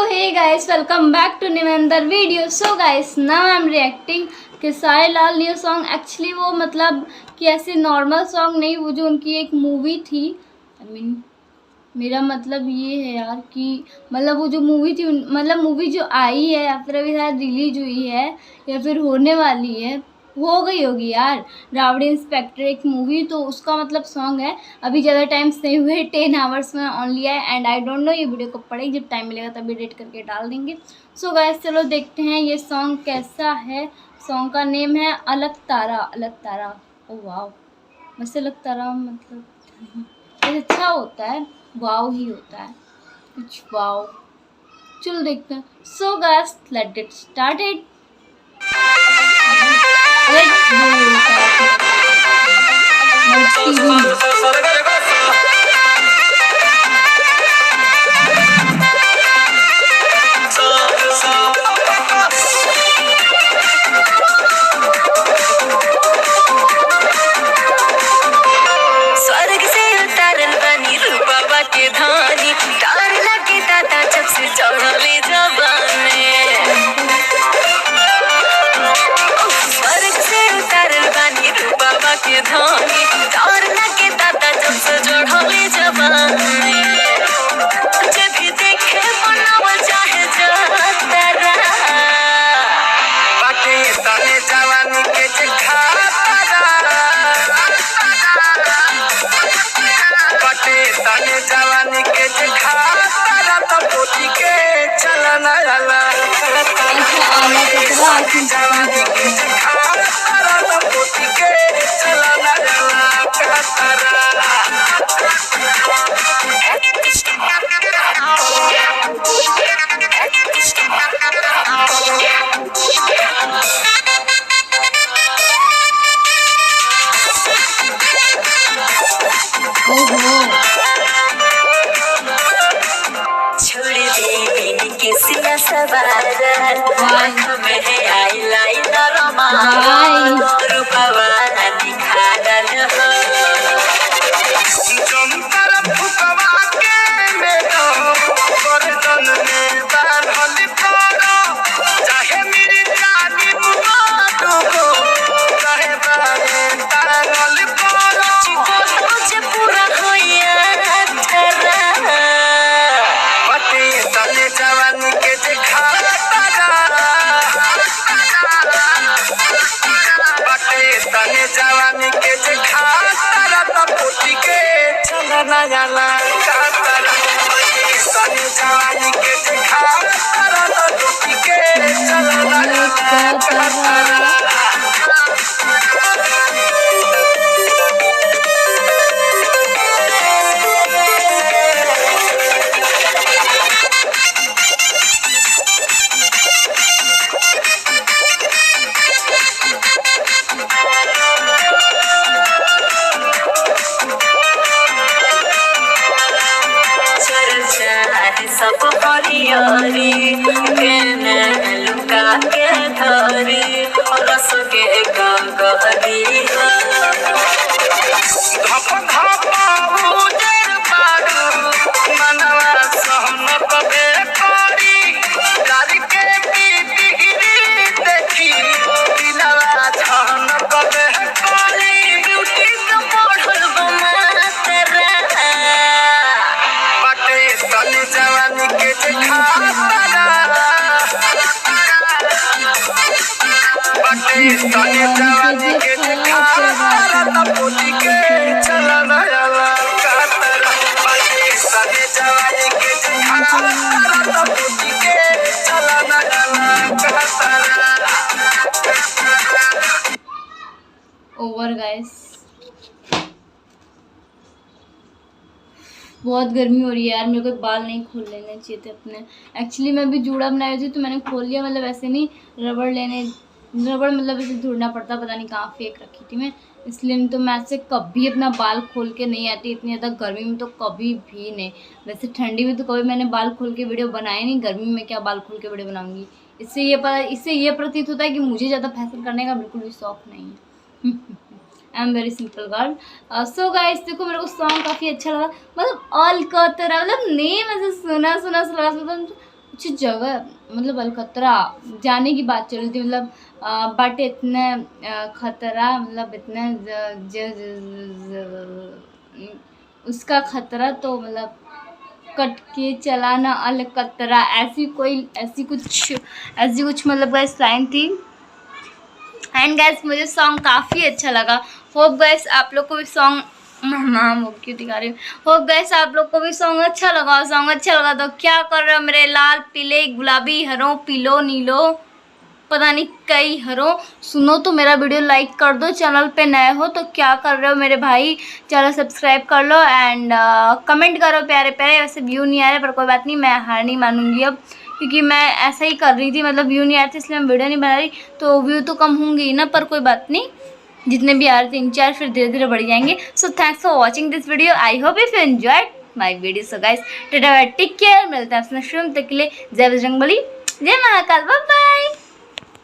Hey guys, welcome back to new another video. So guys, now I'm reacting Khesari Lal new song. Actually वो मतलब कि ऐसे normal song नहीं, वो जो उनकी एक मूवी थी. मेरा मतलब ये है यार कि मतलब वो जो मूवी थी, मतलब मूवी जो आई है या फिर अभी शायद रिलीज हुई है या फिर होने वाली है, हो गई होगी यार, रावड़ी इंस्पेक्टर एक मूवी, तो उसका मतलब सॉन्ग है. अभी ज़्यादा टाइम्स नहीं हुए, 10 आवर्स में ऑनली है. एंड आई डोंट नो ये वीडियो कब पड़ेगी, जब टाइम मिलेगा तभी एडिट करके डाल देंगे. सो गाइस चलो देखते हैं ये सॉन्ग कैसा है. सॉन्ग का नेम है अलग तारा. अलग तारा, ओ वाओ. वैसे अलग तारा मतलब अच्छा होता है, वाव ही होता है कुछ, वाव. चलो देखते हैं. So guys let's get started. स्वर्ग से उतारल बनी रूपा के धानी, डर लगे दादा जब से चढ़ले जबाने. स्वर्ग से उतारल बनी रूपा के धानी, डर लगे दादा जब से चढ़ले जबाने. जब भी देखे मनावल चाहे जातरा, बाटे तने जवानी के जखातरा. तने जवानी के जखातरा तो पोती के चलना जाला. जवानी के जखातरा तो पोती के चलना जाला. किसिया सवार आँख में है आईलाइनर मार रूपवा दिखारल हो. जंतर फुकवा के मेरो गर्दन में बांधल करो, चाहे मेरी जानी मुबादो हो, चाहे बाने तारल करो. चिको तुझे पूरा होया ठरा, बटे तने जवानी के जखातरा, बटे तने जवानी के जखातरा तो पोती के चलना जाला. तने जवानी के जखातरा तो पोती के चलना जाला. सब हरियारी केने लुका के धरी, रस के गहरी धप धप उजर पारू मनवा सहन कबे करी. गारी के पीतिरी देखी दिलवा छहन कबे करी. ब्यूटी तो बढ़ल बना तेरा, बटे तने जवानी के जखातरा, बटे तने जवानी के जखातरा तो पोती के चलना जाला. बटे तने जवानी के जखातरा तो पोती के चलना जाला. ओवर गाइस, बहुत गर्मी हो रही है यार. मेरे को बाल नहीं खोल लेने चाहिए थे अपने. एक्चुअली मैं भी जूड़ा बनाई थी तो मैंने खोल लिया, मतलब ऐसे नहीं, रबड़ मतलब ऐसे ढूंढना पड़ता, पता नहीं कहाँ फेंक रखी थी मैं, इसलिए. नहीं तो मैं ऐसे कभी अपना बाल खोल के नहीं आती, इतनी ज़्यादा गर्मी में तो कभी भी नहीं. वैसे ठंडी में तो कभी मैंने बाल खोल के वीडियो बनाए नहीं, गर्मी में क्या बाल खोल के वीडियो बनाऊँगी. इससे ये प्रतीत होता है कि मुझे ज़्यादा फैशन करने का बिल्कुल भी शौक नहीं है. I am very simple girl. So guys देखो, मेरे को सॉन्ग काफ़ी अच्छा लगा. मतलब ऑल का तरह, मतलब नेम ऐसे सुना सुना सुना, मतलब कुछ जगह मतलब अलकतरा जाने की बात चल रही थी, मतलब बट इतने खतरा मतलब इतने उसका खतरा तो मतलब कट के चलाना अलकतरा, ऐसी कुछ मतलब गाइस लाइन थी। एंड गाइस मुझे सॉन्ग काफ़ी अच्छा लगा। होप गाइस आप लोग को भी सॉन्ग वो क्यों दिखा रही हूँ। होप गाइस आप लोग को भी सॉन्ग अच्छा लगा तो क्या कर रहे हो मेरे लाल पीले गुलाबी हरों पीलो नीलो पता नहीं कई हरों, सुनो तो मेरा वीडियो लाइक कर दो, चैनल पे नए हो तो क्या कर रहे हो मेरे भाई, चैनल सब्सक्राइब कर लो एंड कमेंट करो प्यारे प्यारे। वैसे व्यू नहीं आ रहे पर कोई बात नहीं, मैं हार नहीं मानूंगी अब, क्योंकि मैं ऐसा ही कर रही थी, मतलब व्यू नहीं आ रहे थे इसलिए मैं वीडियो नहीं बना रही, तो व्यू तो कम होंगे ही ना, पर कोई बात नहीं, जितने भी आ रहे 3-4 फिर धीरे धीरे बढ़ जाएंगे। So thanks for watching this video, I hope if you enjoyed my video. So guys take care, मिलते हैं नेक्स्ट वीडियो में, तक के लिए जय बजरंगबली, जय महाकाल, बाय।